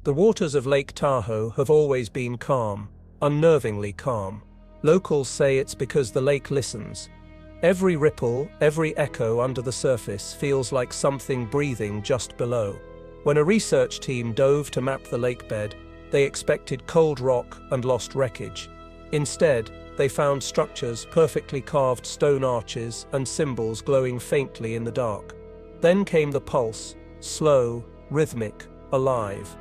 The waters of Lake Tahoe have always been calm, unnervingly calm. Locals say it's because the lake listens. Every ripple, every echo under the surface feels like something breathing just below. When a research team dove to map the lake bed, they expected cold rock and lost wreckage. Instead, they found structures, perfectly carved stone arches, and symbols glowing faintly in the dark. Then came the pulse, slow, rhythmic, alive.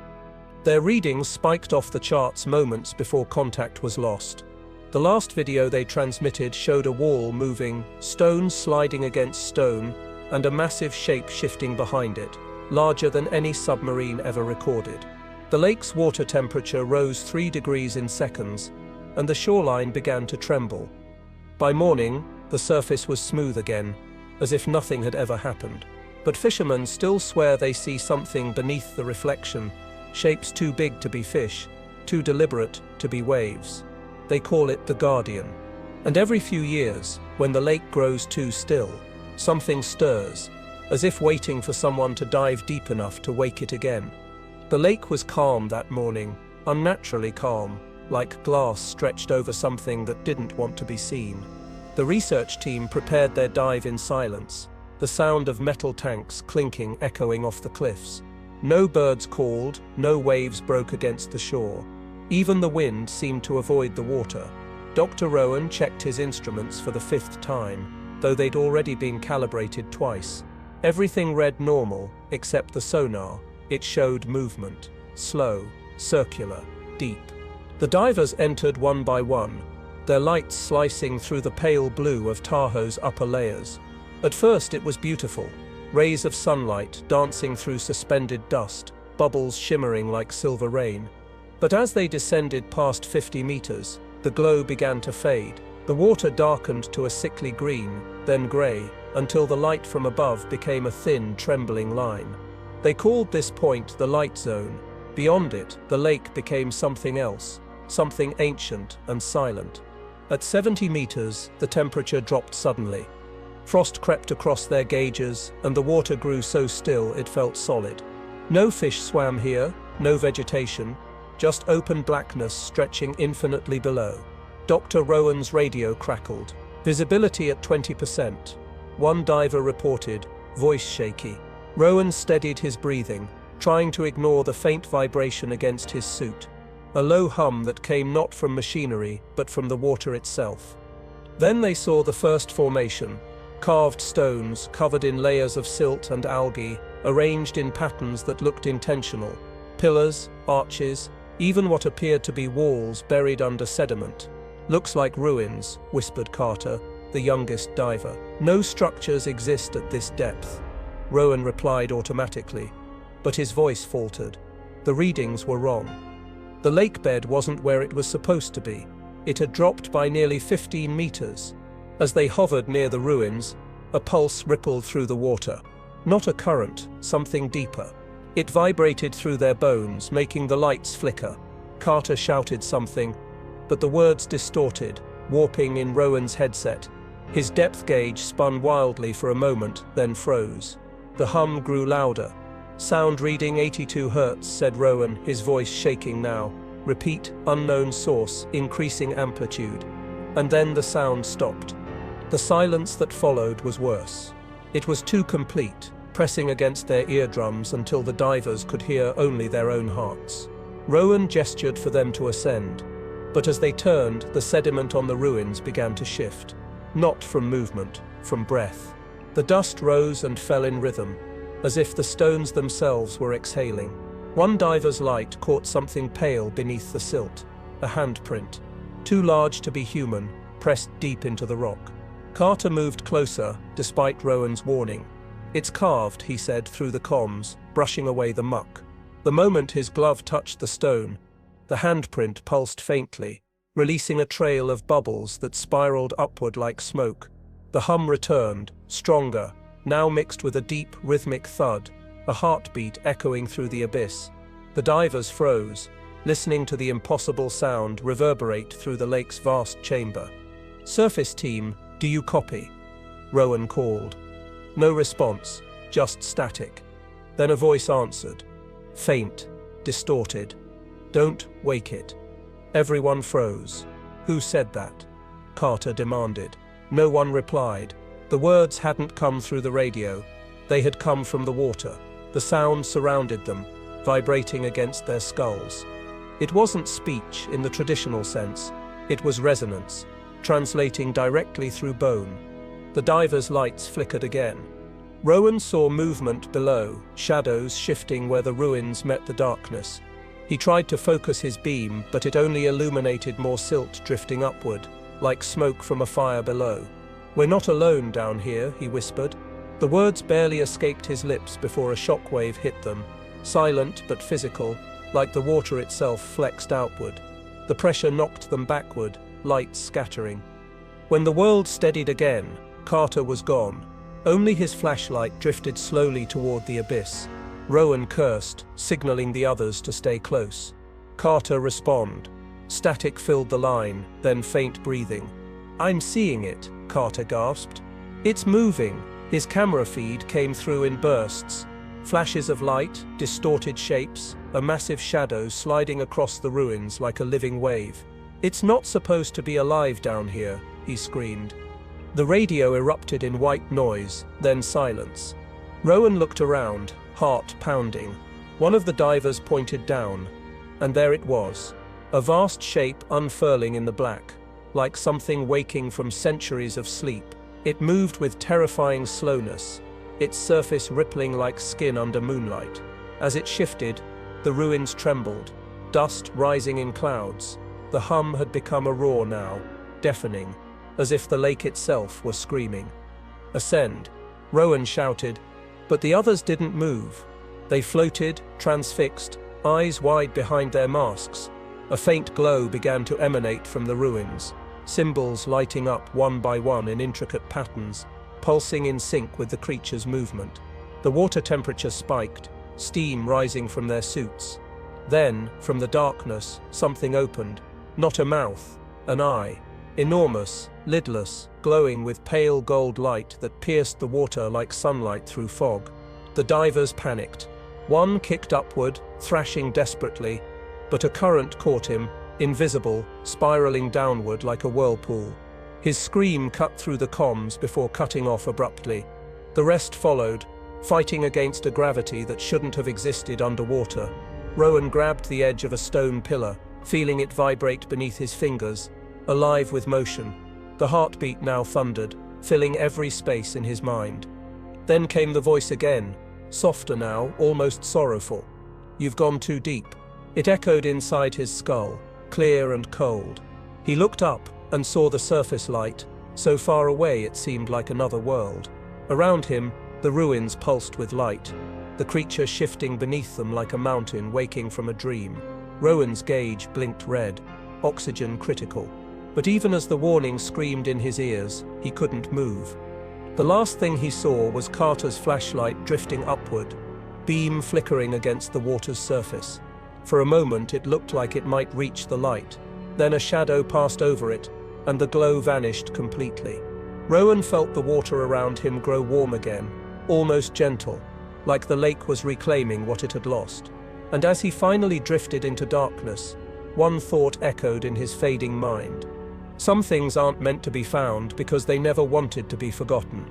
Their readings spiked off the charts moments before contact was lost. The last video they transmitted showed a wall moving, stones sliding against stone, and a massive shape shifting behind it, larger than any submarine ever recorded. The lake's water temperature rose 3 degrees in seconds, and the shoreline began to tremble. By morning, the surface was smooth again, as if nothing had ever happened. But fishermen still swear they see something beneath the reflection, shapes too big to be fish, too deliberate to be waves. They call it the Guardian. And every few years, when the lake grows too still, something stirs, as if waiting for someone to dive deep enough to wake it again. The lake was calm that morning, unnaturally calm, like glass stretched over something that didn't want to be seen. The research team prepared their dive in silence, the sound of metal tanks clinking echoing off the cliffs. No birds called, no waves broke against the shore. Even the wind seemed to avoid the water. Dr. Rowan checked his instruments for the 5th time, though they'd already been calibrated twice. Everything read normal, except the sonar. It showed movement, slow, circular, deep. The divers entered one by one, their lights slicing through the pale blue of Tahoe's upper layers. At first it was beautiful, rays of sunlight dancing through suspended dust, bubbles shimmering like silver rain. But as they descended past 50 meters, the glow began to fade. The water darkened to a sickly green, then gray, until the light from above became a thin, trembling line. They called this point the light zone. Beyond it, the lake became something else, something ancient and silent. At 70 meters, the temperature dropped suddenly. Frost crept across their gauges, and the water grew so still it felt solid. No fish swam here, no vegetation, just open blackness stretching infinitely below. Dr. Rowan's radio crackled. Visibility at 20%. One diver reported, voice shaky. Rowan steadied his breathing, trying to ignore the faint vibration against his suit. A low hum that came not from machinery, but from the water itself. Then they saw the first formation. Carved stones covered in layers of silt and algae, arranged in patterns that looked intentional. Pillars, arches, even what appeared to be walls buried under sediment. Looks like ruins, whispered Carter, the youngest diver. No structures exist at this depth. Rowan replied automatically, but his voice faltered. The readings were wrong. The lake bed wasn't where it was supposed to be. It had dropped by nearly 15 meters. As they hovered near the ruins, a pulse rippled through the water. Not a current, something deeper. It vibrated through their bones, making the lights flicker. Carter shouted something, but the words distorted, warping in Rowan's headset. His depth gauge spun wildly for a moment, then froze. The hum grew louder. Sound reading 82 Hz, said Rowan, his voice shaking now. Repeat, unknown source, increasing amplitude. And then the sound stopped. The silence that followed was worse. It was too complete, pressing against their eardrums until the divers could hear only their own hearts. Rowan gestured for them to ascend, but as they turned, the sediment on the ruins began to shift. Not from movement, from breath. The dust rose and fell in rhythm, as if the stones themselves were exhaling. One diver's light caught something pale beneath the silt, a handprint, too large to be human, pressed deep into the rock. Carter moved closer, despite Rowan's warning. It's carved, he said through the comms, brushing away the muck. The moment his glove touched the stone, the handprint pulsed faintly, releasing a trail of bubbles that spiraled upward like smoke. The hum returned, stronger, now mixed with a deep, rhythmic thud, a heartbeat echoing through the abyss. The divers froze, listening to the impossible sound reverberate through the lake's vast chamber. "Surface team, do you copy?" Rowan called. No response, just static. Then a voice answered. Faint, distorted. "Don't wake it." Everyone froze. "Who said that?" Carter demanded. No one replied. The words hadn't come through the radio. They had come from the water. The sound surrounded them, vibrating against their skulls. It wasn't speech in the traditional sense. It was resonance, translating directly through bone. The divers' lights flickered again. Rowan saw movement below, shadows shifting where the ruins met the darkness. He tried to focus his beam, but it only illuminated more silt drifting upward, like smoke from a fire below. "We're not alone down here," he whispered. The words barely escaped his lips before a shockwave hit them, silent but physical, like the water itself flexed outward. The pressure knocked them backward, light scattering. When the world steadied again, Carter was gone. Only his flashlight drifted slowly toward the abyss. Rowan cursed, signaling the others to stay close. Carter responded. Static filled the line, then faint breathing. "I'm seeing it," Carter gasped. "It's moving." His camera feed came through in bursts. Flashes of light, distorted shapes, a massive shadow sliding across the ruins like a living wave. "It's not supposed to be alive down here," he screamed. The radio erupted in white noise, then silence. Rowan looked around, heart pounding. One of the divers pointed down, and there it was, a vast shape unfurling in the black, like something waking from centuries of sleep. It moved with terrifying slowness, its surface rippling like skin under moonlight. As it shifted, the ruins trembled, dust rising in clouds. The hum had become a roar now, deafening, as if the lake itself were screaming. "Ascend," Rowan shouted, but the others didn't move. They floated, transfixed, eyes wide behind their masks. A faint glow began to emanate from the ruins, symbols lighting up one by one in intricate patterns, pulsing in sync with the creature's movement. The water temperature spiked, steam rising from their suits. Then, from the darkness, something opened. Not a mouth, an eye. Enormous, lidless, glowing with pale gold light that pierced the water like sunlight through fog. The divers panicked. One kicked upward, thrashing desperately, but a current caught him, invisible, spiraling downward like a whirlpool. His scream cut through the comms before cutting off abruptly. The rest followed, fighting against a gravity that shouldn't have existed underwater. Rowan grabbed the edge of a stone pillar, feeling it vibrate beneath his fingers, alive with motion. The heartbeat now thundered, filling every space in his mind. Then came the voice again, softer now, almost sorrowful. "You've gone too deep." It echoed inside his skull, clear and cold. He looked up and saw the surface light, so far away it seemed like another world. Around him, the ruins pulsed with light, the creature shifting beneath them like a mountain waking from a dream. Rowan's gauge blinked red, oxygen critical. But even as the warning screamed in his ears, he couldn't move. The last thing he saw was Carter's flashlight drifting upward, beam flickering against the water's surface. For a moment it looked like it might reach the light. Then a shadow passed over it, and the glow vanished completely. Rowan felt the water around him grow warm again, almost gentle, like the lake was reclaiming what it had lost. And as he finally drifted into darkness, one thought echoed in his fading mind. Some things aren't meant to be found because they never wanted to be forgotten.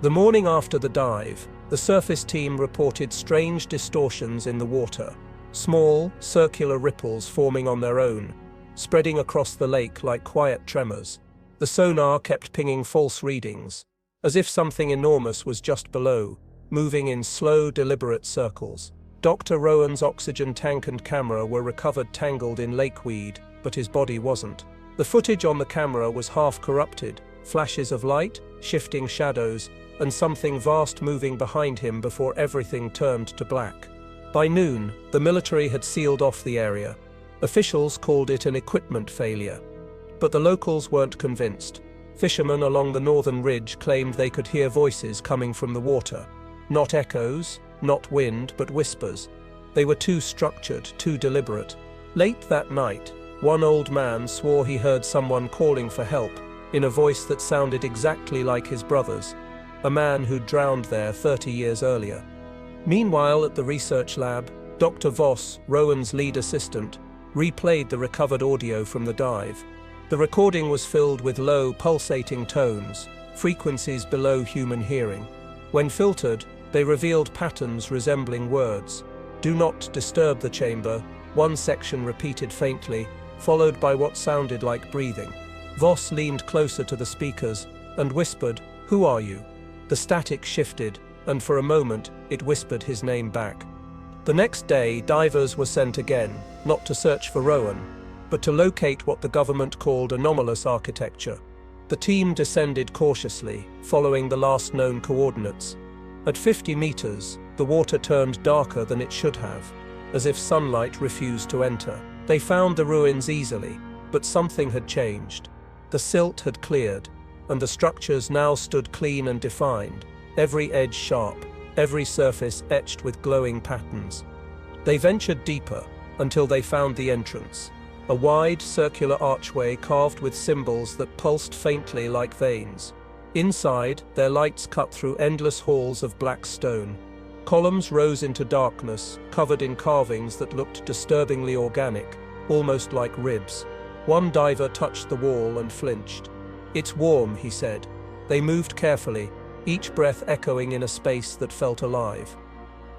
The morning after the dive, the surface team reported strange distortions in the water, small, circular ripples forming on their own, spreading across the lake like quiet tremors. The sonar kept pinging false readings, as if something enormous was just below, moving in slow, deliberate circles. Dr. Rowan's oxygen tank and camera were recovered tangled in lakeweed, but his body wasn't. The footage on the camera was half corrupted, flashes of light, shifting shadows, and something vast moving behind him before everything turned to black. By noon, the military had sealed off the area. Officials called it an equipment failure. But the locals weren't convinced. Fishermen along the northern ridge claimed they could hear voices coming from the water. Not echoes, not wind, but whispers. They were too structured, too deliberate. Late that night, one old man swore he heard someone calling for help, in a voice that sounded exactly like his brother's, a man who'd drowned there 30 years earlier. Meanwhile, at the research lab, Dr. Voss, Rowan's lead assistant, replayed the recovered audio from the dive. The recording was filled with low, pulsating tones, frequencies below human hearing. When filtered, they revealed patterns resembling words. "Do not disturb the chamber," one section repeated faintly, followed by what sounded like breathing. Voss leaned closer to the speakers and whispered, "Who are you?" The static shifted, and for a moment, it whispered his name back. The next day, divers were sent again, not to search for Rowan, but to locate what the government called anomalous architecture. The team descended cautiously, following the last known coordinates. At 50 meters, the water turned darker than it should have, as if sunlight refused to enter. They found the ruins easily, but something had changed. The silt had cleared, and the structures now stood clean and defined, every edge sharp, every surface etched with glowing patterns. They ventured deeper until they found the entrance, a wide, circular archway carved with symbols that pulsed faintly like veins. Inside, their lights cut through endless halls of black stone. Columns rose into darkness, covered in carvings that looked disturbingly organic, almost like ribs. One diver touched the wall and flinched. "It's warm," he said. They moved carefully, each breath echoing in a space that felt alive.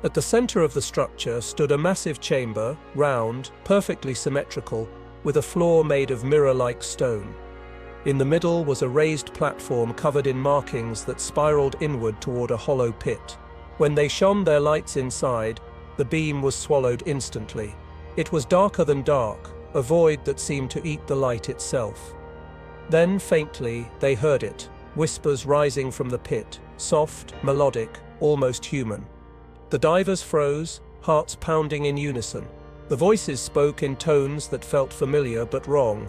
At the center of the structure stood a massive chamber, round, perfectly symmetrical, with a floor made of mirror-like stone. In the middle was a raised platform covered in markings that spiraled inward toward a hollow pit. When they shone their lights inside, the beam was swallowed instantly. It was darker than dark, a void that seemed to eat the light itself. Then, faintly, they heard it, whispers rising from the pit, soft, melodic, almost human. The divers froze, hearts pounding in unison. The voices spoke in tones that felt familiar but wrong,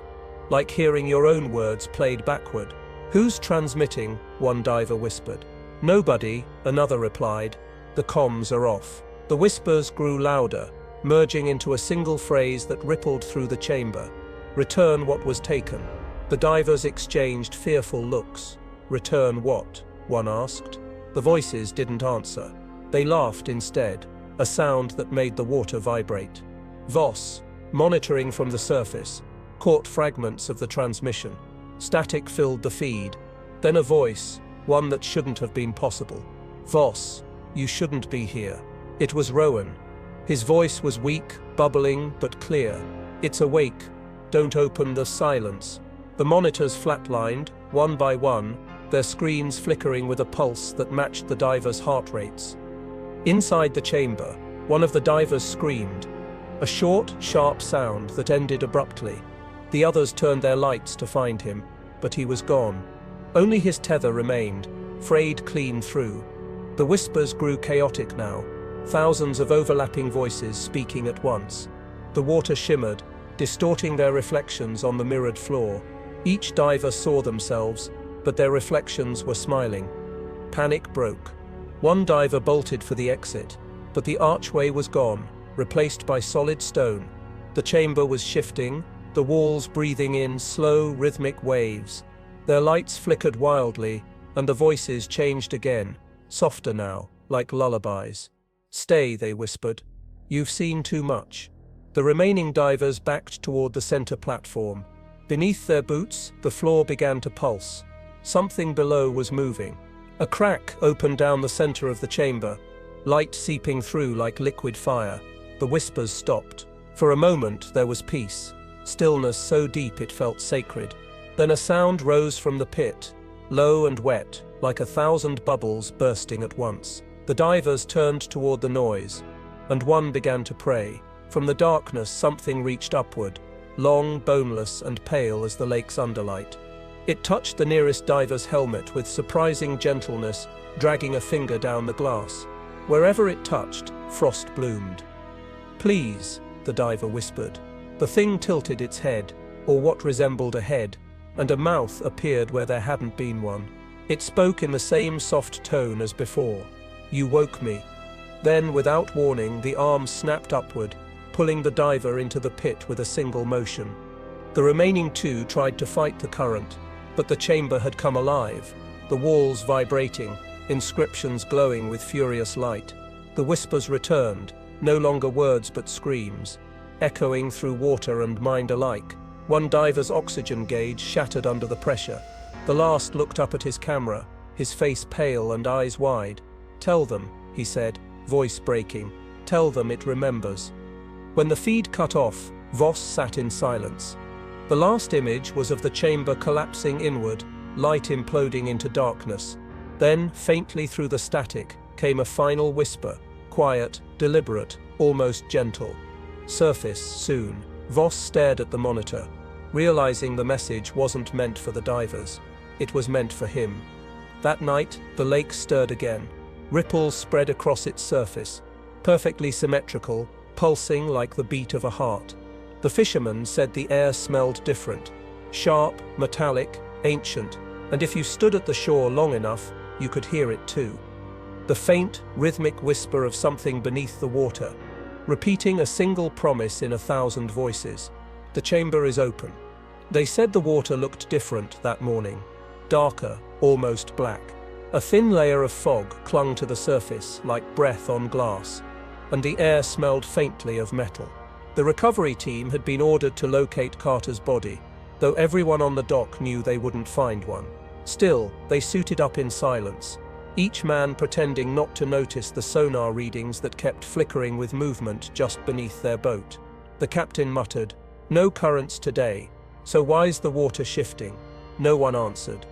like hearing your own words played backward. "Who's transmitting?" one diver whispered. "Nobody," another replied. "The comms are off." The whispers grew louder, merging into a single phrase that rippled through the chamber. "Return what was taken." The divers exchanged fearful looks. "Return what?" one asked. The voices didn't answer. They laughed instead, a sound that made the water vibrate. Voss, monitoring from the surface, caught fragments of the transmission. Static filled the feed. Then a voice, one that shouldn't have been possible. "Voss, you shouldn't be here." It was Rowan. His voice was weak, bubbling, but clear. "It's awake. Don't open the silence." The monitors flatlined, one by one, their screens flickering with a pulse that matched the divers' heart rates. Inside the chamber, one of the divers screamed, a short, sharp sound that ended abruptly. The others turned their lights to find him, but he was gone. Only his tether remained, frayed clean through. The whispers grew chaotic now, thousands of overlapping voices speaking at once. The water shimmered, distorting their reflections on the mirrored floor. Each diver saw themselves, but their reflections were smiling. Panic broke. One diver bolted for the exit, but the archway was gone, replaced by solid stone. The chamber was shifting, the walls breathing in slow, rhythmic waves. Their lights flickered wildly, and the voices changed again, softer now, like lullabies. "Stay," they whispered. "You've seen too much." The remaining divers backed toward the center platform. Beneath their boots, the floor began to pulse. Something below was moving. A crack opened down the center of the chamber, light seeping through like liquid fire. The whispers stopped. For a moment there was peace, stillness so deep it felt sacred. Then a sound rose from the pit, low and wet, like 1,000 bubbles bursting at once. The divers turned toward the noise, and one began to pray. From the darkness something reached upward, long, boneless, and pale as the lake's underlight. It touched the nearest diver's helmet with surprising gentleness, dragging a finger down the glass. Wherever it touched, frost bloomed. "Please," the diver whispered. The thing tilted its head, or what resembled a head, and a mouth appeared where there hadn't been one. It spoke in the same soft tone as before. "You woke me." Then, without warning, the arm snapped upward, pulling the diver into the pit with a single motion. The remaining two tried to fight the current, but the chamber had come alive, the walls vibrating, inscriptions glowing with furious light. The whispers returned, no longer words but screams, echoing through water and mind alike. One diver's oxygen gauge shattered under the pressure. The last looked up at his camera, his face pale and eyes wide. "Tell them," he said, voice breaking. "Tell them it remembers." When the feed cut off, Voss sat in silence. The last image was of the chamber collapsing inward, light imploding into darkness. Then, faintly through the static, came a final whisper, quiet, deliberate, almost gentle. "Surface, soon." Voss stared at the monitor, realizing the message wasn't meant for the divers. It was meant for him. That night, the lake stirred again. Ripples spread across its surface, perfectly symmetrical, pulsing like the beat of a heart. The fishermen said the air smelled different, sharp, metallic, ancient, and if you stood at the shore long enough, you could hear it too. The faint, rhythmic whisper of something beneath the water, repeating a single promise in 1,000 voices. "The chamber is open." They said the water looked different that morning, darker, almost black. A thin layer of fog clung to the surface like breath on glass, and the air smelled faintly of metal. The recovery team had been ordered to locate Carter's body, though everyone on the dock knew they wouldn't find one. Still, they suited up in silence, each man pretending not to notice the sonar readings that kept flickering with movement just beneath their boat. The captain muttered, "No currents today, so why's the water shifting?" No one answered.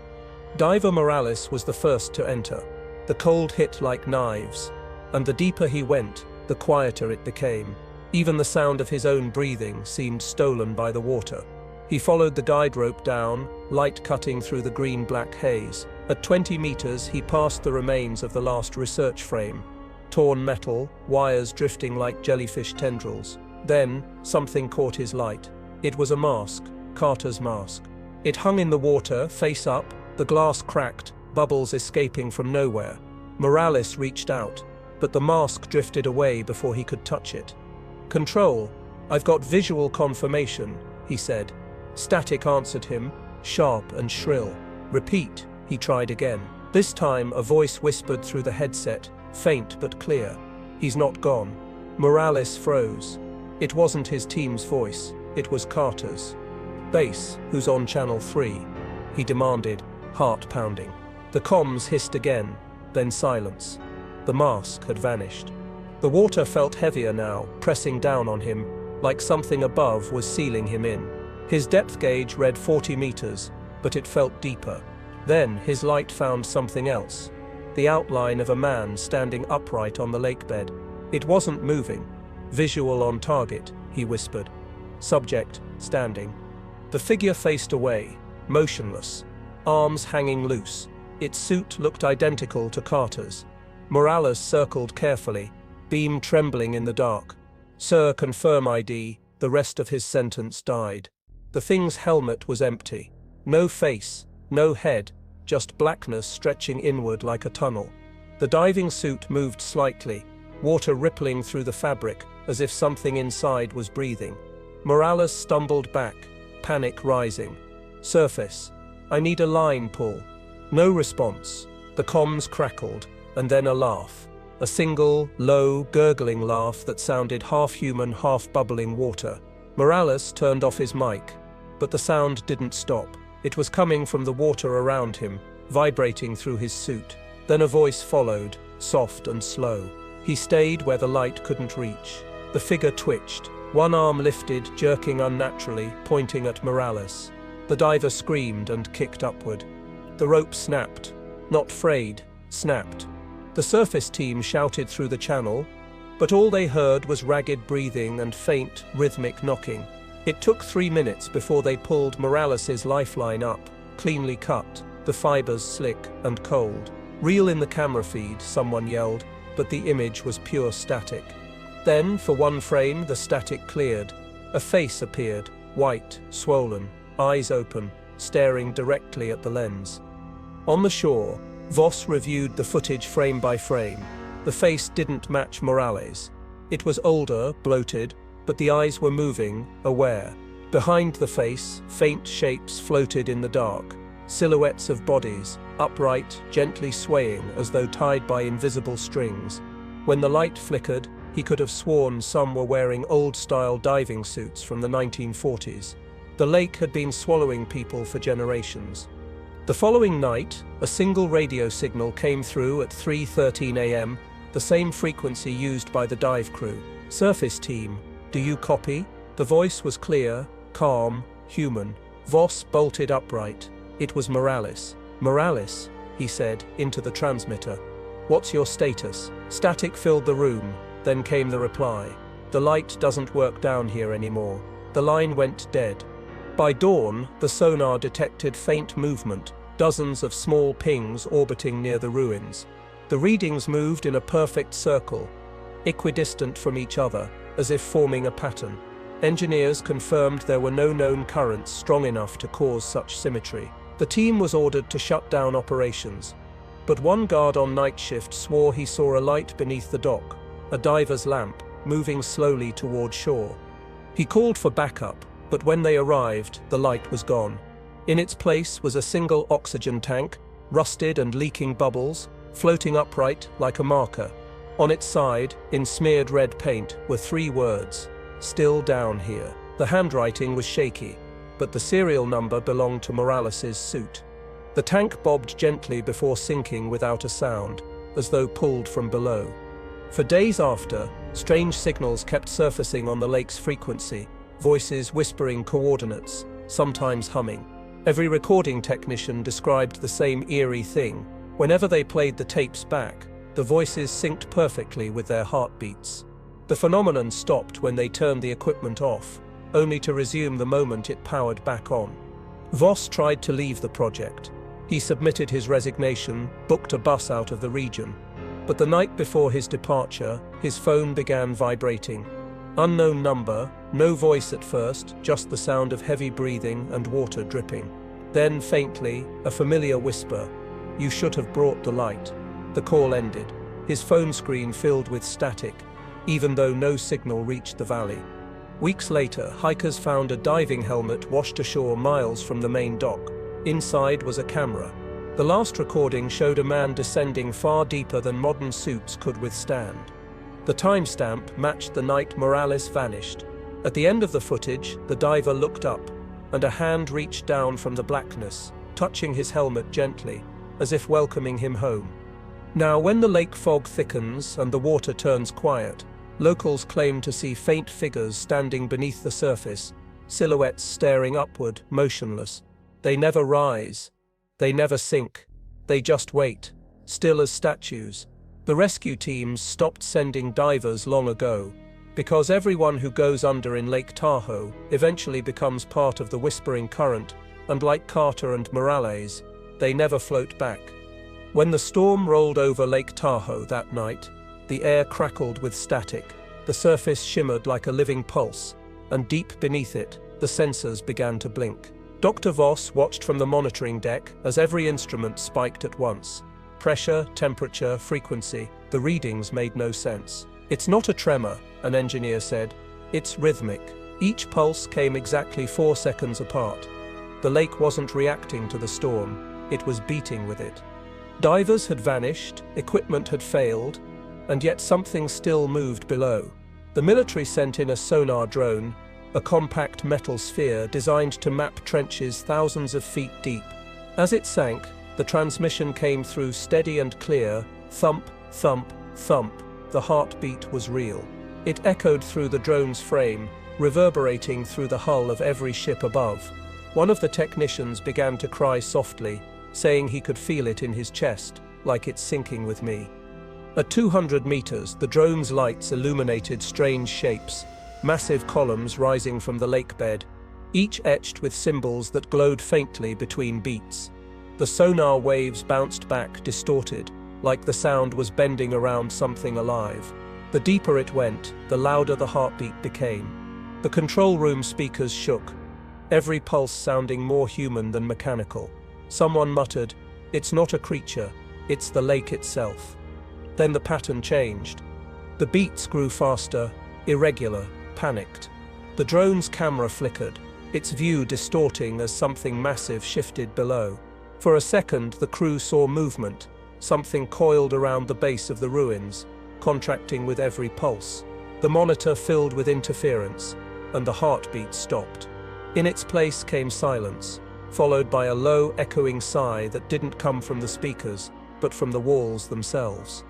Diver Morales was the first to enter. The cold hit like knives, and the deeper he went, the quieter it became. Even the sound of his own breathing seemed stolen by the water. He followed the guide rope down, light cutting through the green-black haze. At 20 meters, he passed the remains of the last research frame. Torn metal, wires drifting like jellyfish tendrils. Then, something caught his light. It was a mask, Carter's mask. It hung in the water, face up, the glass cracked, bubbles escaping from nowhere. Morales reached out, but the mask drifted away before he could touch it. "Control, I've got visual confirmation," he said. Static answered him, sharp and shrill. "Repeat," he tried again. This time a voice whispered through the headset, faint but clear. "He's not gone." Morales froze. It wasn't his team's voice, it was Carter's. "Base, who's on Channel 3? He demanded, heart pounding. The comms hissed again, then silence. The mask had vanished. The water felt heavier now, pressing down on him, like something above was sealing him in. His depth gauge read 40 meters, but it felt deeper. Then his light found something else. The outline of a man standing upright on the lake bed. It wasn't moving. "Visual on target," he whispered. Subject, standing. The figure faced away, motionless, arms hanging loose. Its suit looked identical to Carter's. Morales circled carefully, beam trembling in the dark. "Sir, confirm ID." The rest of his sentence died. The thing's helmet was empty. No face, no head, just blackness stretching inward like a tunnel. The diving suit moved slightly, water rippling through the fabric as if something inside was breathing. Morales stumbled back, panic rising. "Surface, I need a line pull." No response. The comms crackled, and then a laugh. A single, low, gurgling laugh that sounded half human, half bubbling water. Morales turned off his mic, but the sound didn't stop. It was coming from the water around him, vibrating through his suit. Then a voice followed, soft and slow. He stayed where the light couldn't reach. The figure twitched. One arm lifted, jerking unnaturally, pointing at Morales. The diver screamed and kicked upward. The rope snapped. Not frayed, snapped. The surface team shouted through the channel, but all they heard was ragged breathing and faint, rhythmic knocking. It took 3 minutes before they pulled Morales' lifeline up, cleanly cut, the fibers slick and cold. "Reel in the camera feed," someone yelled, but the image was pure static. Then, for one frame, the static cleared. A face appeared, white, swollen, eyes open, staring directly at the lens. On the shore, Voss reviewed the footage frame by frame. The face didn't match Morales. It was older, bloated, but the eyes were moving, aware. Behind the face, faint shapes floated in the dark. Silhouettes of bodies, upright, gently swaying as though tied by invisible strings. When the light flickered, He could have sworn some were wearing old-style diving suits from the 1940s. The lake had been swallowing people for generations. The following night, a single radio signal came through at 3:13 a.m., the same frequency used by the dive crew. "Surface team, do you copy?" The voice was clear, calm, human. Voss bolted upright. It was Morales. "Morales," he said, into the transmitter. "What's your status?" Static filled the room, then came the reply. "The light doesn't work down here anymore." The line went dead. By dawn, the sonar detected faint movement, dozens of small pings orbiting near the ruins. The readings moved in a perfect circle, equidistant from each other, as if forming a pattern. Engineers confirmed there were no known currents strong enough to cause such symmetry. The team was ordered to shut down operations, but one guard on night shift swore he saw a light beneath the dock, a diver's lamp, moving slowly toward shore. He called for backup, but when they arrived, the light was gone. In its place was a single oxygen tank, rusted and leaking bubbles, floating upright like a marker. On its side, in smeared red paint, were 3 words: "Still down here." The handwriting was shaky, but the serial number belonged to Morales's suit. The tank bobbed gently before sinking without a sound, as though pulled from below. For days after, strange signals kept surfacing on the lake's frequency, voices whispering coordinates, sometimes humming. Every recording technician described the same eerie thing. Whenever they played the tapes back, the voices synced perfectly with their heartbeats. The phenomenon stopped when they turned the equipment off, only to resume the moment it powered back on. Voss tried to leave the project. He submitted his resignation, booked a bus out of the region. But the night before his departure, his phone began vibrating. Unknown number, no voice at first, just the sound of heavy breathing and water dripping. Then, faintly, a familiar whisper: "You should have brought the light." The call ended. His phone screen filled with static, even though no signal reached the valley. Weeks later, hikers found a diving helmet washed ashore miles from the main dock. Inside was a camera. The last recording showed a man descending far deeper than modern suits could withstand. The timestamp matched the night Morales vanished. At the end of the footage, the diver looked up, and a hand reached down from the blackness, touching his helmet gently, as if welcoming him home. Now, when the lake fog thickens and the water turns quiet, locals claim to see faint figures standing beneath the surface, silhouettes staring upward, motionless. They never rise. They never sink. They just wait, still as statues. The rescue teams stopped sending divers long ago, because everyone who goes under in Lake Tahoe eventually becomes part of the whispering current, and like Carter and Morales, they never float back. When the storm rolled over Lake Tahoe that night, the air crackled with static, the surface shimmered like a living pulse, and deep beneath it, the sensors began to blink. Dr. Voss watched from the monitoring deck as every instrument spiked at once. Pressure, temperature, frequency, the readings made no sense. "It's not a tremor," an engineer said. "It's rhythmic." Each pulse came exactly 4 seconds apart. The lake wasn't reacting to the storm, it was beating with it. Divers had vanished, equipment had failed, and yet something still moved below. The military sent in a sonar drone, a compact metal sphere designed to map trenches thousands of feet deep. As it sank, the transmission came through steady and clear: thump, thump, thump. The heartbeat was real. It echoed through the drone's frame, reverberating through the hull of every ship above. One of the technicians began to cry softly, saying he could feel it in his chest, like it's sinking with me. At 200 meters, the drone's lights illuminated strange shapes, massive columns rising from the lake bed, each etched with symbols that glowed faintly between beats. The sonar waves bounced back, distorted, like the sound was bending around something alive. The deeper it went, the louder the heartbeat became. The control room speakers shook, every pulse sounding more human than mechanical. Someone muttered, "It's not a creature, it's the lake itself." Then the pattern changed. The beats grew faster, irregular, panicked. The drone's camera flickered, its view distorting as something massive shifted below. For a second, the crew saw movement, something coiled around the base of the ruins. contracting with every pulse. The monitor filled with interference, and the heartbeat stopped. In its place came silence, followed by a low, echoing sigh that didn't come from the speakers, but from the walls themselves.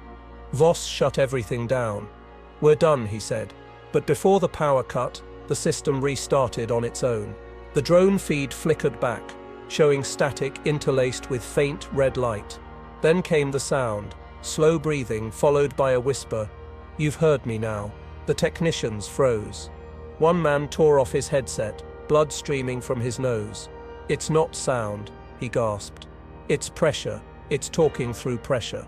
Voss shut everything down. "We're done," he said. But before the power cut, the system restarted on its own. The drone feed flickered back, showing static interlaced with faint red light. Then came the sound, slow breathing followed by a whisper, "You've heard me now." The technicians froze. One man tore off his headset, blood streaming from his nose. "It's not sound," he gasped. "It's pressure. It's talking through pressure."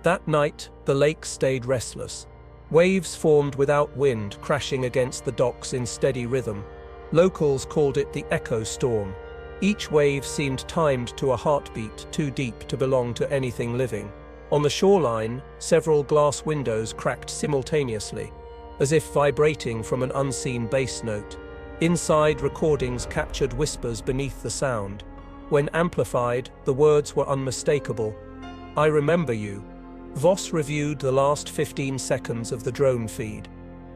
That night, the lake stayed restless. Waves formed without wind, crashing against the docks in steady rhythm. Locals called it the echo storm. Each wave seemed timed to a heartbeat too deep to belong to anything living. On the shoreline, several glass windows cracked simultaneously, as if vibrating from an unseen bass note. Inside, recordings captured whispers beneath the sound. When amplified, the words were unmistakable. "I remember you." Voss reviewed the last 15 seconds of the drone feed.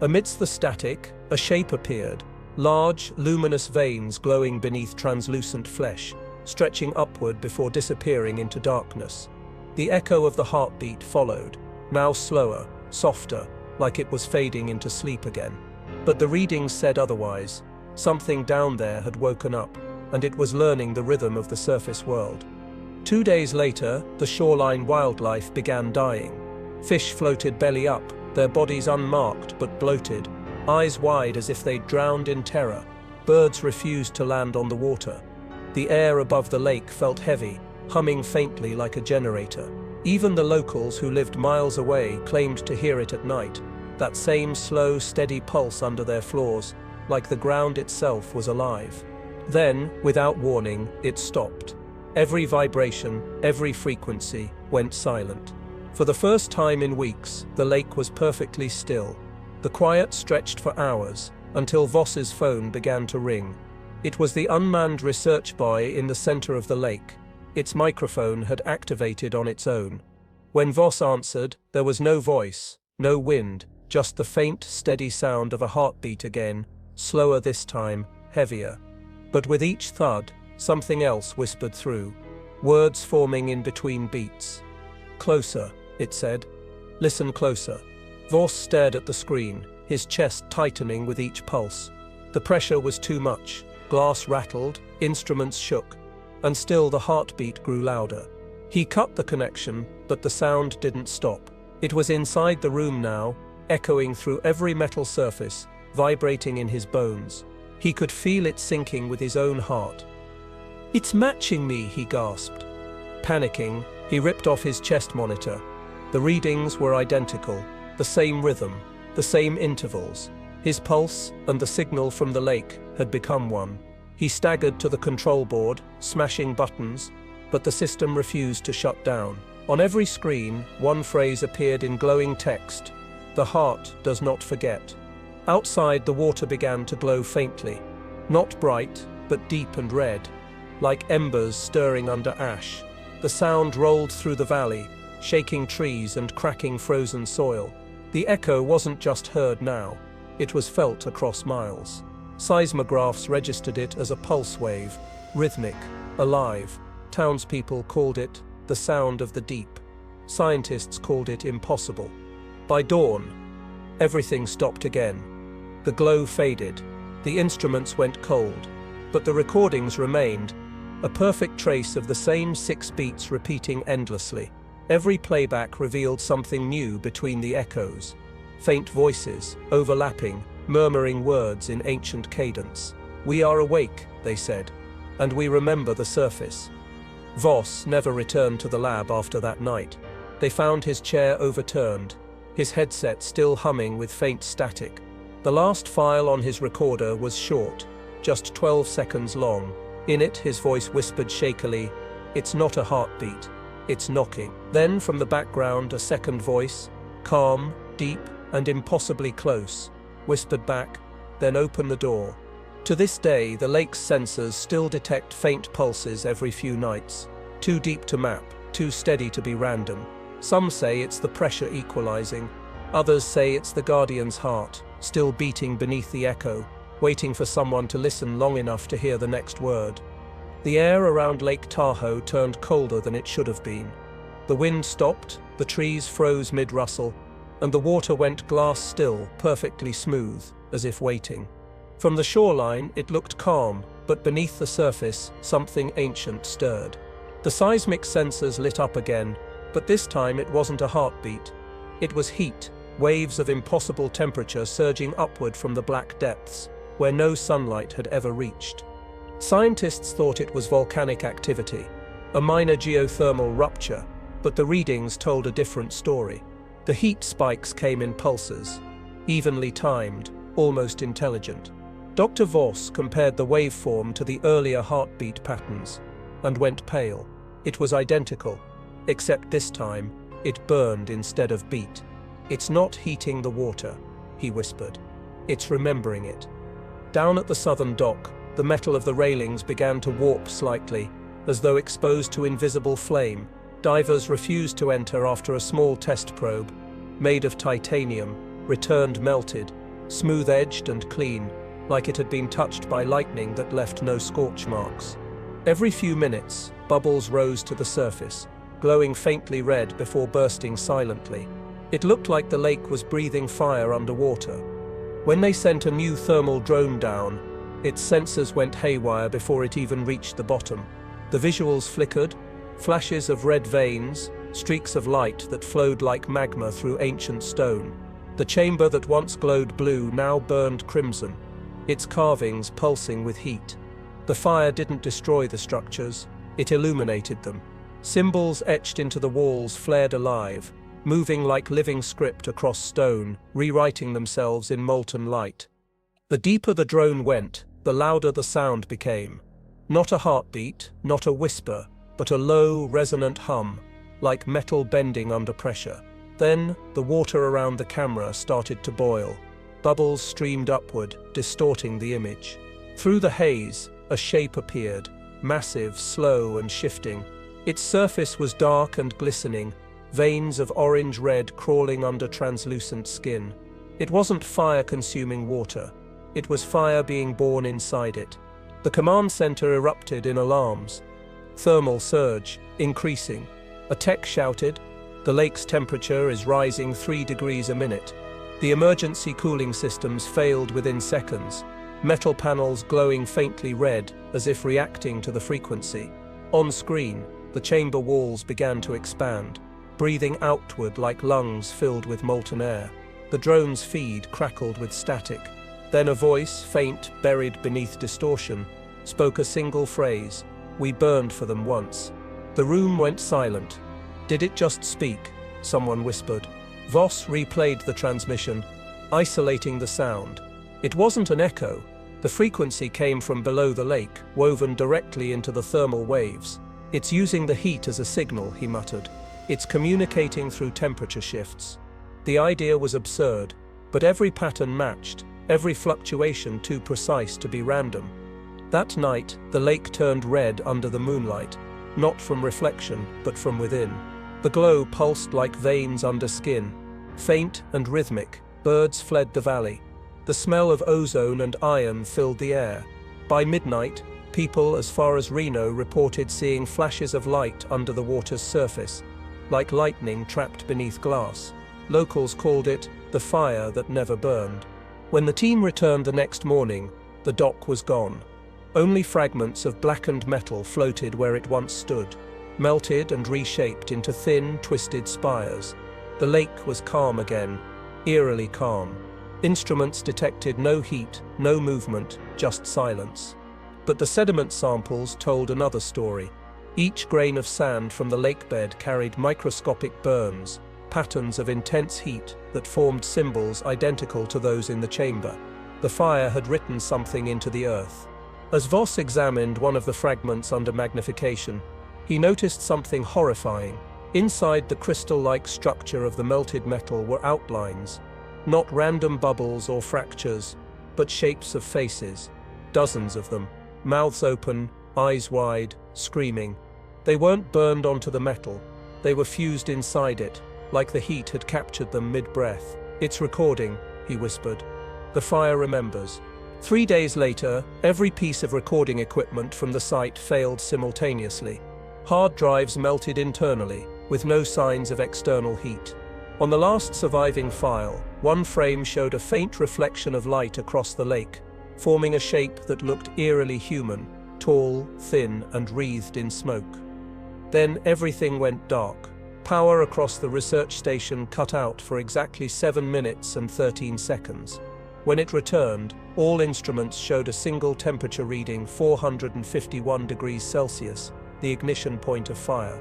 Amidst the static, a shape appeared, large, luminous veins glowing beneath translucent flesh, stretching upward before disappearing into darkness. The echo of the heartbeat followed, now slower, softer, like it was fading into sleep again. But the readings said otherwise. Something down there had woken up, and it was learning the rhythm of the surface world. 2 days later, the shoreline wildlife began dying. Fish floated belly up, their bodies unmarked but bloated, eyes wide as if they'd drowned in terror. Birds refused to land on the water. The air above the lake felt heavy, humming faintly like a generator. Even the locals who lived miles away claimed to hear it at night, that same slow, steady pulse under their floors, like the ground itself was alive. Then, without warning, it stopped. Every vibration, every frequency, went silent. For the first time in weeks, the lake was perfectly still. The quiet stretched for hours, until Voss's phone began to ring. It was the unmanned research buoy in the center of the lake. Its microphone had activated on its own. When Voss answered, there was no voice, no wind, just the faint, steady sound of a heartbeat again, slower this time, heavier. But with each thud, something else whispered through, words forming in between beats. "Closer," it said. "Listen closer." Voss stared at the screen, his chest tightening with each pulse. The pressure was too much. Glass rattled, instruments shook, and still the heartbeat grew louder. He cut the connection, but the sound didn't stop. It was inside the room now, echoing through every metal surface, vibrating in his bones. He could feel it sinking with his own heart. "It's matching me," he gasped. Panicking, he ripped off his chest monitor. The readings were identical, the same rhythm, the same intervals. His pulse and the signal from the lake had become one. He staggered to the control board, smashing buttons, but the system refused to shut down. On every screen, one phrase appeared in glowing text: "The heart does not forget." Outside, the water began to glow faintly, not bright, but deep and red, like embers stirring under ash. The sound rolled through the valley, shaking trees and cracking frozen soil. The echo wasn't just heard now, it was felt across miles. Seismographs registered it as a pulse wave, rhythmic, alive. Townspeople called it the sound of the deep. Scientists called it impossible. By dawn, everything stopped again. The glow faded, the instruments went cold, but the recordings remained, a perfect trace of the same 6 beats repeating endlessly. Every playback revealed something new between the echoes. Faint voices, overlapping, murmuring words in ancient cadence. "We are awake," they said, "and we remember the surface." Voss never returned to the lab after that night. They found his chair overturned, his headset still humming with faint static. The last file on his recorder was short, just 12 seconds long. In it, his voice whispered shakily, "It's not a heartbeat, it's knocking." Then from the background, a second voice, calm, deep, and impossibly close, whispered back, "Then open the door." To this day, the lake's sensors still detect faint pulses every few nights. Too deep to map, too steady to be random. Some say it's the pressure equalizing, Others say it's the Guardian's heart, still beating beneath the echo, waiting for someone to listen long enough to hear the next word. The air around Lake Tahoe turned colder than it should have been. The wind stopped, the trees froze mid-rustle, and the water went glass still, perfectly smooth, as if waiting. From the shoreline, it looked calm, but beneath the surface, something ancient stirred. The seismic sensors lit up again, but this time it wasn't a heartbeat. It was heat, waves of impossible temperature surging upward from the black depths, where no sunlight had ever reached. Scientists thought it was volcanic activity, a minor geothermal rupture, but the readings told a different story. The heat spikes came in pulses, evenly timed, almost intelligent. Dr. Voss compared the waveform to the earlier heartbeat patterns, and went pale. It was identical, except this time, it burned instead of beat. "It's not heating the water," he whispered. "It's remembering it." Down at the southern dock, the metal of the railings began to warp slightly, as though exposed to invisible flame. Divers refused to enter after a small test probe, made of titanium, returned melted, smooth-edged and clean, like it had been touched by lightning that left no scorch marks. Every few minutes, bubbles rose to the surface, glowing faintly red before bursting silently. It looked like the lake was breathing fire underwater. When they sent a new thermal drone down, its sensors went haywire before it even reached the bottom. The visuals flickered, flashes of red veins, streaks of light that flowed like magma through ancient stone. The chamber that once glowed blue now burned crimson, its carvings pulsing with heat. The fire didn't destroy the structures, it illuminated them. Symbols etched into the walls flared alive, moving like living script across stone, rewriting themselves in molten light. The deeper the drone went, the louder the sound became. Not a heartbeat, not a whisper, but a low, resonant hum, like metal bending under pressure. Then, the water around the camera started to boil. Bubbles streamed upward, distorting the image. Through the haze, a shape appeared, massive, slow, and shifting. Its surface was dark and glistening, veins of orange-red crawling under translucent skin. It wasn't fire-consuming water. It was fire being born inside it. The command center erupted in alarms. Thermal surge, increasing. A tech shouted, "The lake's temperature is rising 3 degrees a minute." The emergency cooling systems failed within seconds, metal panels glowing faintly red as if reacting to the frequency. On screen, the chamber walls began to expand, breathing outward like lungs filled with molten air. The drone's feed crackled with static. Then a voice, faint, buried beneath distortion, spoke a single phrase, "We burned for them once." The room went silent. "Did it just speak?" someone whispered. Voss replayed the transmission, isolating the sound. It wasn't an echo. The frequency came from below the lake, woven directly into the thermal waves. "It's using the heat as a signal," he muttered. "It's communicating through temperature shifts." The idea was absurd, but every pattern matched, every fluctuation too precise to be random. That night, the lake turned red under the moonlight, not from reflection, but from within. The glow pulsed like veins under skin. Faint and rhythmic, birds fled the valley. The smell of ozone and iron filled the air. By midnight, people as far as Reno reported seeing flashes of light under the water's surface, like lightning trapped beneath glass. Locals called it the fire that never burned. When the team returned the next morning, the dock was gone. Only fragments of blackened metal floated where it once stood, melted and reshaped into thin, twisted spires. The lake was calm again, eerily calm. Instruments detected no heat, no movement, just silence. But the sediment samples told another story. Each grain of sand from the lakebed carried microscopic burns, patterns of intense heat that formed symbols identical to those in the chamber. The fire had written something into the earth. As Voss examined one of the fragments under magnification, he noticed something horrifying. Inside the crystal-like structure of the melted metal were outlines, not random bubbles or fractures, but shapes of faces, dozens of them, mouths open, eyes wide, screaming. They weren't burned onto the metal, they were fused inside it, like the heat had captured them mid-breath. "It's recording," he whispered. "The fire remembers." 3 days later, every piece of recording equipment from the site failed simultaneously. Hard drives melted internally, with no signs of external heat. On the last surviving file, one frame showed a faint reflection of light across the lake, forming a shape that looked eerily human, tall, thin, and wreathed in smoke. Then everything went dark. Power across the research station cut out for exactly 7 minutes and 13 seconds. When it returned, all instruments showed a single temperature reading 451 degrees Celsius, the ignition point of fire.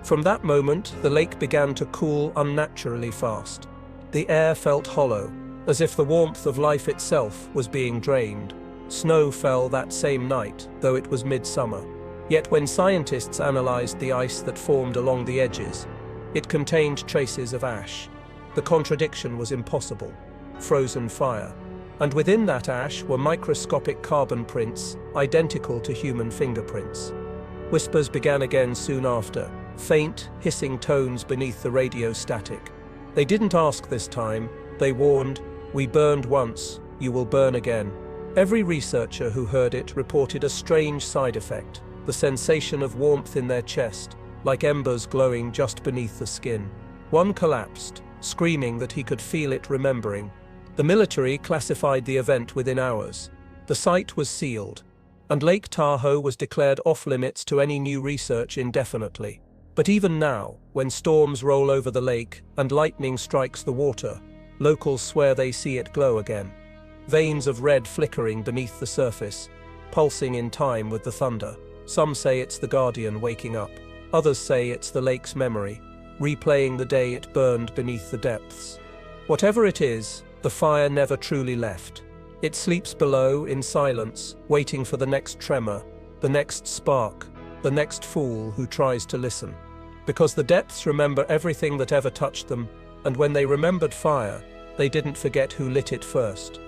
From that moment, the lake began to cool unnaturally fast. The air felt hollow, as if the warmth of life itself was being drained. Snow fell that same night, though it was midsummer. Yet when scientists analyzed the ice that formed along the edges, it contained traces of ash. The contradiction was impossible. Frozen fire. And within that ash were microscopic carbon prints, identical to human fingerprints. Whispers began again soon after, faint, hissing tones beneath the radio static. They didn't ask this time, they warned, "We burned once, you will burn again." Every researcher who heard it reported a strange side effect, the sensation of warmth in their chest, like embers glowing just beneath the skin. One collapsed, screaming that he could feel it remembering. The military classified the event within hours. The site was sealed, and Lake Tahoe was declared off-limits to any new research indefinitely. But even now, when storms roll over the lake and lightning strikes the water, locals swear they see it glow again. Veins of red flickering beneath the surface, pulsing in time with the thunder. Some say it's the guardian waking up. Others say it's the lake's memory, replaying the day it burned beneath the depths. Whatever it is, the fire never truly left. It sleeps below in silence, waiting for the next tremor, the next spark, the next fool who tries to listen. Because the depths remember everything that ever touched them, and when they remembered fire, they didn't forget who lit it first.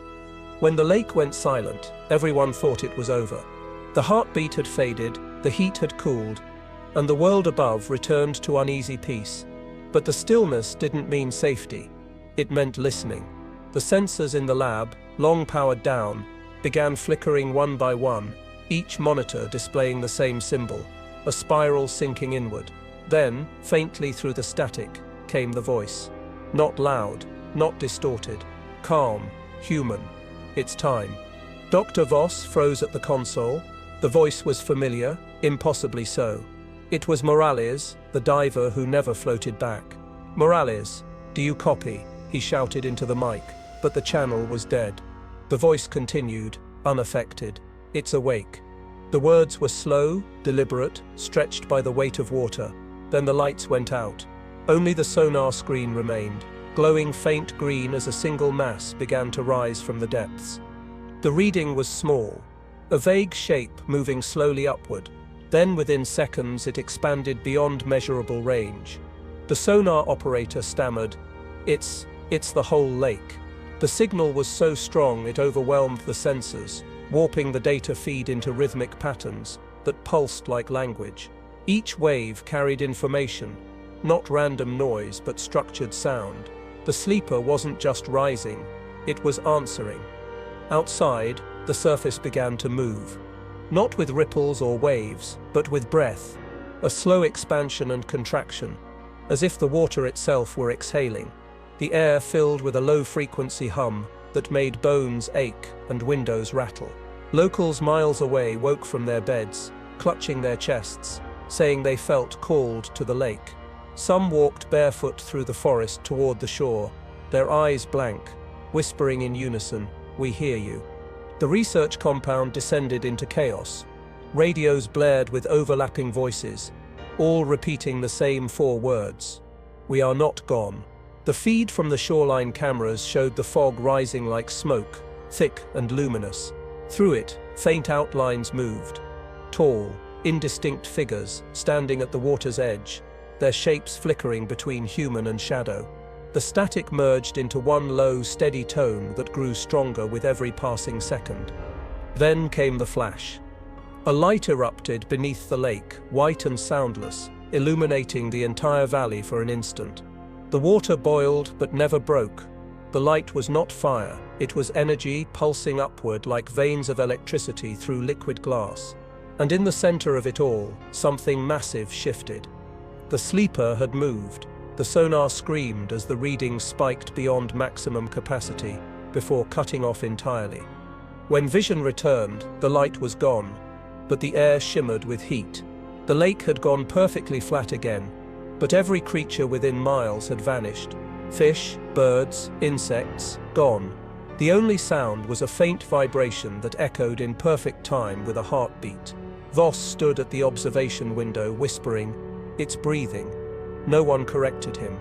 When the lake went silent, everyone thought it was over. The heartbeat had faded, the heat had cooled, and the world above returned to uneasy peace. But the stillness didn't mean safety. It meant listening. The sensors in the lab, long powered down, began flickering one by one, each monitor displaying the same symbol, a spiral sinking inward. Then, faintly through the static, came the voice. Not loud, not distorted, calm, human. "It's time." Dr. Voss froze at the console. The voice was familiar, impossibly so. It was Morales, the diver who never floated back. "Morales, do you copy?" he shouted into the mic, but the channel was dead. The voice continued, unaffected. "It's awake." The words were slow, deliberate, stretched by the weight of water. Then the lights went out. Only the sonar screen remained, glowing faint green as a single mass began to rise from the depths. The reading was small, a vague shape moving slowly upward. Then within seconds it expanded beyond measurable range. The sonar operator stammered, It's the whole lake." The signal was so strong it overwhelmed the sensors, warping the data feed into rhythmic patterns that pulsed like language. Each wave carried information, not random noise but structured sound. The sleeper wasn't just rising, it was answering. Outside, the surface began to move. Not with ripples or waves, but with breath, a slow expansion and contraction, as if the water itself were exhaling. The air filled with a low-frequency hum that made bones ache and windows rattle. Locals miles away woke from their beds, clutching their chests, saying they felt called to the lake. Some walked barefoot through the forest toward the shore, their eyes blank, whispering in unison, "We hear you." The research compound descended into chaos. Radios blared with overlapping voices, all repeating the same 4 words. "We are not gone." The feed from the shoreline cameras showed the fog rising like smoke, thick and luminous. Through it, faint outlines moved. Tall, indistinct figures standing at the water's edge, their shapes flickering between human and shadow. The static merged into one low, steady tone that grew stronger with every passing second. Then came the flash. A light erupted beneath the lake, white and soundless, illuminating the entire valley for an instant. The water boiled but never broke. The light was not fire, it was energy pulsing upward like veins of electricity through liquid glass. And in the center of it all, something massive shifted. The sleeper had moved. The sonar screamed as the reading spiked beyond maximum capacity, before cutting off entirely. When vision returned, the light was gone, but the air shimmered with heat. The lake had gone perfectly flat again, but every creature within miles had vanished. Fish, birds, insects, gone. The only sound was a faint vibration that echoed in perfect time with a heartbeat. Voss stood at the observation window whispering, "It's breathing." No one corrected him.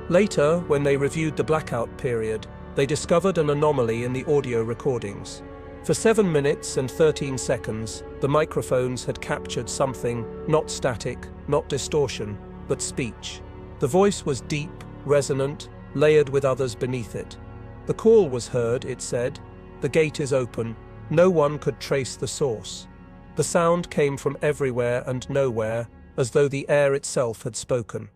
Later, when they reviewed the blackout period, they discovered an anomaly in the audio recordings. For 7 minutes and 13 seconds, the microphones had captured something, not static, not distortion, but speech. The voice was deep, resonant, layered with others beneath it. The call was heard, it said. The gate is open. No one could trace the source. The sound came from everywhere and nowhere, as though the air itself had spoken.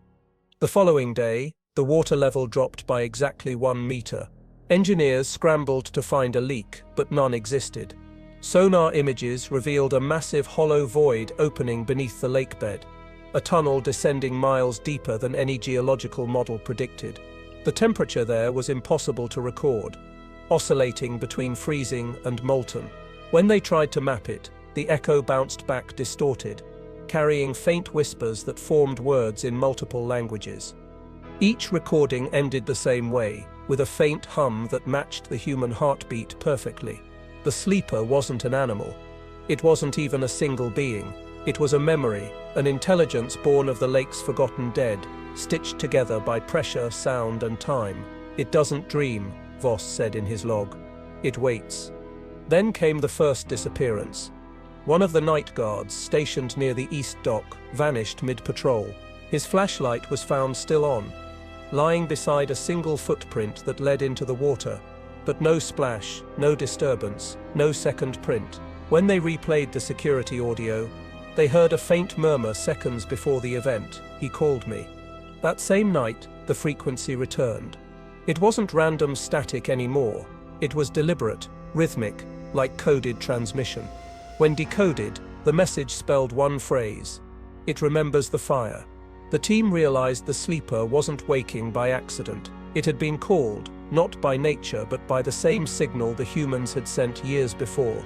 The following day, the water level dropped by exactly 1 meter. Engineers scrambled to find a leak, but none existed. Sonar images revealed a massive hollow void opening beneath the lake bed, a tunnel descending miles deeper than any geological model predicted. The temperature there was impossible to record, oscillating between freezing and molten. When they tried to map it, the echo bounced back distorted, carrying faint whispers that formed words in multiple languages. Each recording ended the same way, with a faint hum that matched the human heartbeat perfectly. The sleeper wasn't an animal. It wasn't even a single being. It was a memory, an intelligence born of the lake's forgotten dead, stitched together by pressure, sound, and time. "It doesn't dream," Voss said in his log. "It waits." Then came the first disappearance. One of the night guards, stationed near the east dock, vanished mid-patrol. His flashlight was found still on, lying beside a single footprint that led into the water. But no splash, no disturbance, no second print. When they replayed the security audio, they heard a faint murmur seconds before the event. "He called me." That same night, the frequency returned. It wasn't random static anymore. It was deliberate, rhythmic, like coded transmission. When decoded, the message spelled one phrase: "It remembers the fire." The team realized the sleeper wasn't waking by accident. It had been called, not by nature but by the same signal the humans had sent years before,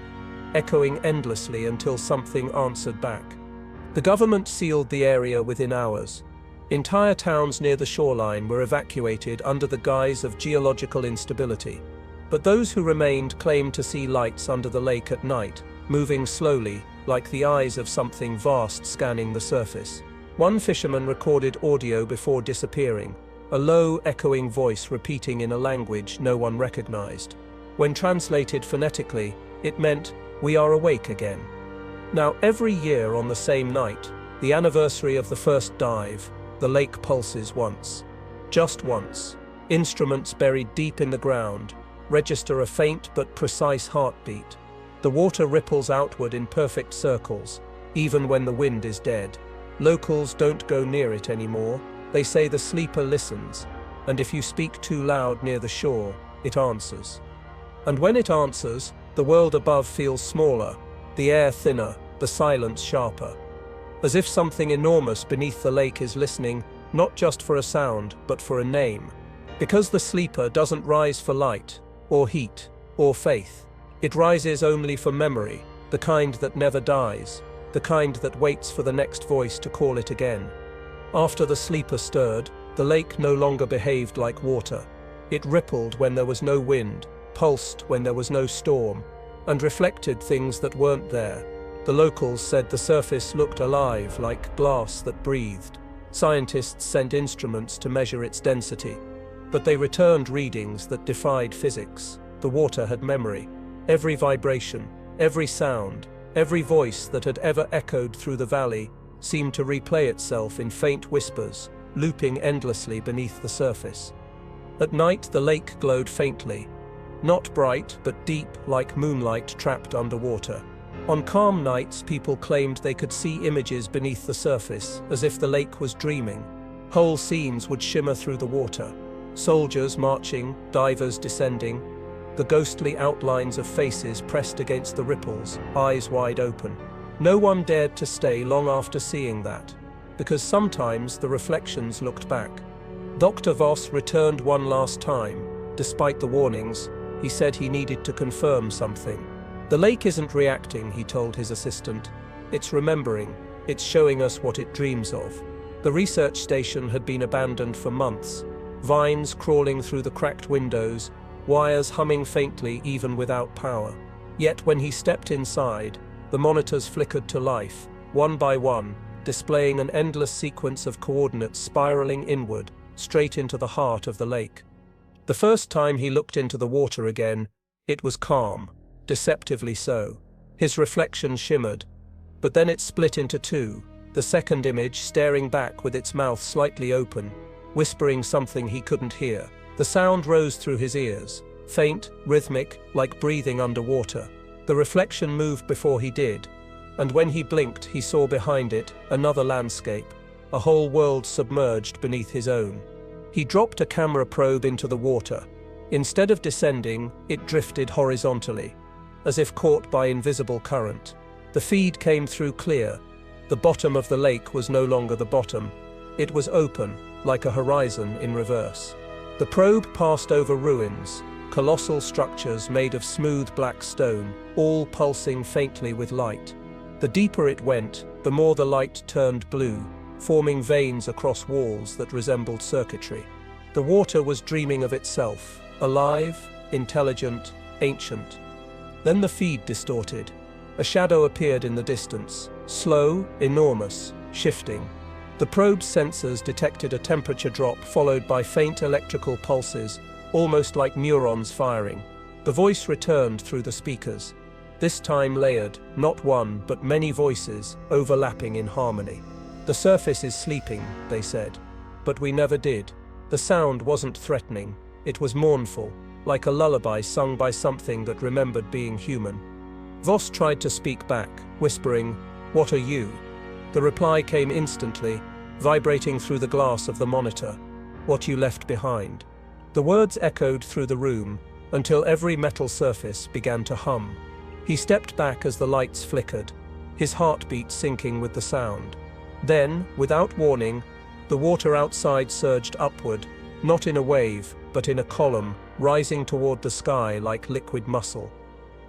echoing endlessly until something answered back. The government sealed the area within hours. Entire towns near the shoreline were evacuated under the guise of geological instability. But those who remained claimed to see lights under the lake at night, moving slowly, like the eyes of something vast scanning the surface. One fisherman recorded audio before disappearing, a low, echoing voice repeating in a language no one recognized. When translated phonetically, it meant, "We are awake again." Now, every year on the same night, the anniversary of the first dive, the lake pulses once. Just once. Instruments buried deep in the ground register a faint but precise heartbeat. The water ripples outward in perfect circles, even when the wind is dead. Locals don't go near it anymore. They say the sleeper listens, and if you speak too loud near the shore, it answers. And when it answers, the world above feels smaller, the air thinner, the silence sharper. As if something enormous beneath the lake is listening, not just for a sound, but for a name. Because the sleeper doesn't rise for light, or heat, or faith. It rises only for memory, the kind that never dies, the kind that waits for the next voice to call it again. After the sleeper stirred, the lake no longer behaved like water. It rippled when there was no wind, pulsed when there was no storm, and reflected things that weren't there. The locals said the surface looked alive, like glass that breathed. Scientists sent instruments to measure its density, but they returned readings that defied physics. The water had memory. Every vibration, every sound, every voice that had ever echoed through the valley seemed to replay itself in faint whispers, looping endlessly beneath the surface. At night, the lake glowed faintly, not bright, but deep, like moonlight trapped underwater. On calm nights, people claimed they could see images beneath the surface, as if the lake was dreaming. Whole scenes would shimmer through the water. Soldiers marching, divers descending, the ghostly outlines of faces pressed against the ripples, eyes wide open. No one dared to stay long after seeing that, because sometimes the reflections looked back. Dr. Voss returned one last time. Despite the warnings, he said he needed to confirm something. The lake isn't reacting, he told his assistant. It's remembering. It's showing us what it dreams of. The research station had been abandoned for months. Vines crawling through the cracked windows, wires humming faintly even without power. Yet when he stepped inside, the monitors flickered to life, one by one, displaying an endless sequence of coordinates spiraling inward, straight into the heart of the lake. The first time he looked into the water again, it was calm, deceptively so. His reflection shimmered, but then it split into two, the second image staring back with its mouth slightly open, whispering something he couldn't hear. The sound rose through his ears, faint, rhythmic, like breathing underwater. The reflection moved before he did, and when he blinked, he saw behind it another landscape, a whole world submerged beneath his own. He dropped a camera probe into the water. Instead of descending, it drifted horizontally, as if caught by invisible current. The feed came through clear. The bottom of the lake was no longer the bottom. It was open, like a horizon in reverse. The probe passed over ruins, colossal structures made of smooth black stone, all pulsing faintly with light. The deeper it went, the more the light turned blue, forming veins across walls that resembled circuitry. The water was dreaming of itself, alive, intelligent, ancient. Then the feed distorted. A shadow appeared in the distance, slow, enormous, shifting. The probe's sensors detected a temperature drop followed by faint electrical pulses, almost like neurons firing. The voice returned through the speakers, this time layered, not one, but many voices, overlapping in harmony. "The surface is sleeping," they said. But we never did. The sound wasn't threatening. It was mournful, like a lullaby sung by something that remembered being human. Voss tried to speak back, whispering, "What are you?" The reply came instantly, vibrating through the glass of the monitor. "What you left behind." The words echoed through the room, until every metal surface began to hum. He stepped back as the lights flickered, his heartbeat syncing with the sound. Then, without warning, the water outside surged upward, not in a wave, but in a column, rising toward the sky like liquid muscle.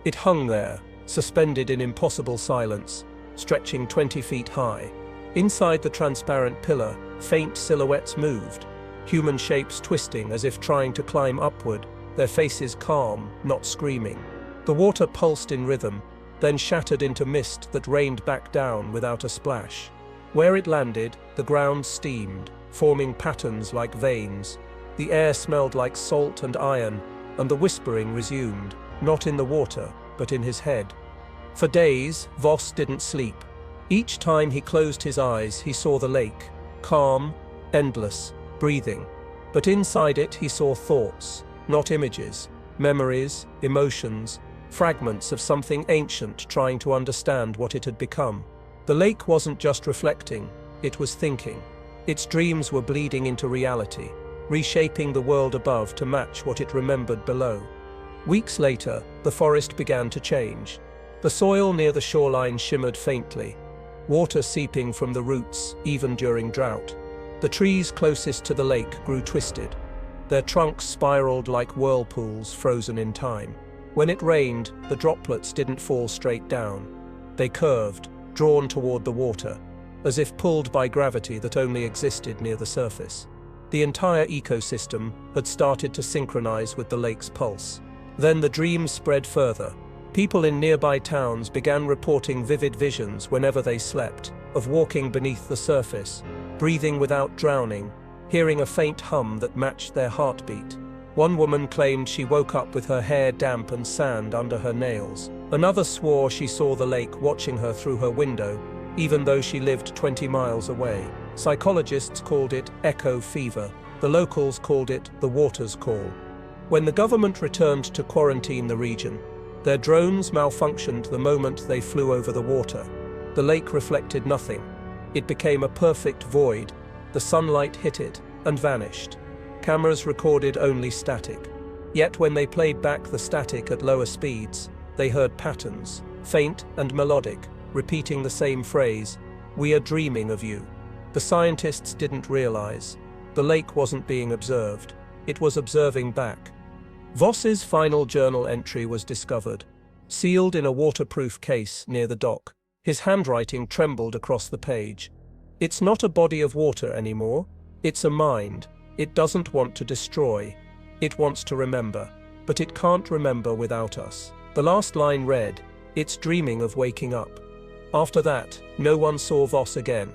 It hung there, suspended in impossible silence, stretching 20 feet high. Inside the transparent pillar, faint silhouettes moved, human shapes twisting as if trying to climb upward, their faces calm, not screaming. The water pulsed in rhythm, then shattered into mist that rained back down without a splash. Where it landed, the ground steamed, forming patterns like veins. The air smelled like salt and iron, and the whispering resumed, not in the water, but in his head. For days, Voss didn't sleep. Each time he closed his eyes, he saw the lake, calm, endless, breathing. But inside it, he saw thoughts, not images, memories, emotions, fragments of something ancient trying to understand what it had become. The lake wasn't just reflecting, it was thinking. Its dreams were bleeding into reality, reshaping the world above to match what it remembered below. Weeks later, the forest began to change. The soil near the shoreline shimmered faintly, water seeping from the roots even during drought. The trees closest to the lake grew twisted. Their trunks spiraled like whirlpools frozen in time. When it rained, the droplets didn't fall straight down. They curved, drawn toward the water, as if pulled by gravity that only existed near the surface. The entire ecosystem had started to synchronize with the lake's pulse. Then the dream spread further. People in nearby towns began reporting vivid visions whenever they slept, of walking beneath the surface, breathing without drowning, hearing a faint hum that matched their heartbeat. One woman claimed she woke up with her hair damp and sand under her nails. Another swore she saw the lake watching her through her window, even though she lived 20 miles away. Psychologists called it echo fever. The locals called it the water's call. When the government returned to quarantine the region, their drones malfunctioned the moment they flew over the water. The lake reflected nothing. It became a perfect void. The sunlight hit it and vanished. Cameras recorded only static. Yet when they played back the static at lower speeds, they heard patterns, faint and melodic, repeating the same phrase, "We are dreaming of you." The scientists didn't realize. The lake wasn't being observed. It was observing back. Voss's final journal entry was discovered, sealed in a waterproof case near the dock. His handwriting trembled across the page. "It's not a body of water anymore. It's a mind. It doesn't want to destroy. It wants to remember. But it can't remember without us." The last line read, "It's dreaming of waking up." After that, no one saw Voss again.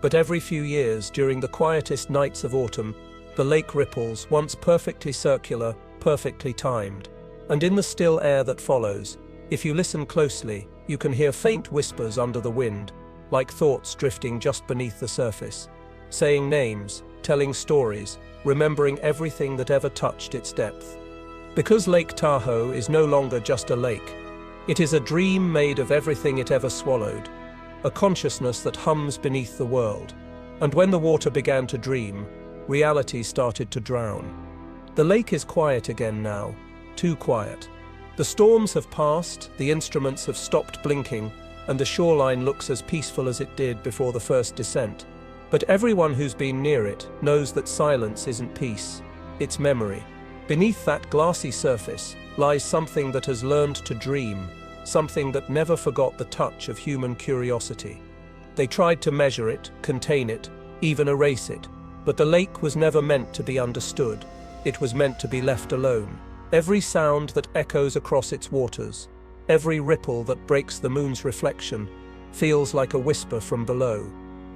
But every few years, during the quietest nights of autumn, the lake ripples, once perfectly circular, perfectly timed. And in the still air that follows, if you listen closely, you can hear faint whispers under the wind, like thoughts drifting just beneath the surface, saying names, telling stories, remembering everything that ever touched its depth. Because Lake Tahoe is no longer just a lake, it is a dream made of everything it ever swallowed, a consciousness that hums beneath the world. And when the water began to dream, reality started to drown. The lake is quiet again now, too quiet. The storms have passed, the instruments have stopped blinking, and the shoreline looks as peaceful as it did before the first descent. But everyone who's been near it knows that silence isn't peace, it's memory. Beneath that glassy surface lies something that has learned to dream, something that never forgot the touch of human curiosity. They tried to measure it, contain it, even erase it, but the lake was never meant to be understood. It was meant to be left alone. Every sound that echoes across its waters, every ripple that breaks the moon's reflection, feels like a whisper from below.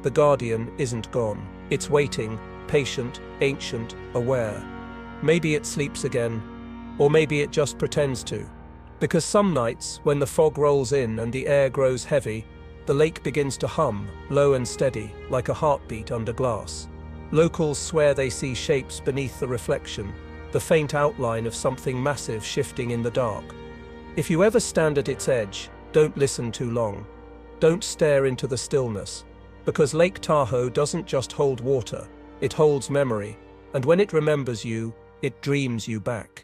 The guardian isn't gone. It's waiting, patient, ancient, aware. Maybe it sleeps again, or maybe it just pretends to. Because some nights, when the fog rolls in and the air grows heavy, the lake begins to hum, low and steady, like a heartbeat under glass. Locals swear they see shapes beneath the reflection, the faint outline of something massive shifting in the dark. If you ever stand at its edge, don't listen too long. Don't stare into the stillness. Because Lake Tahoe doesn't just hold water, it holds memory, and when it remembers you, it dreams you back.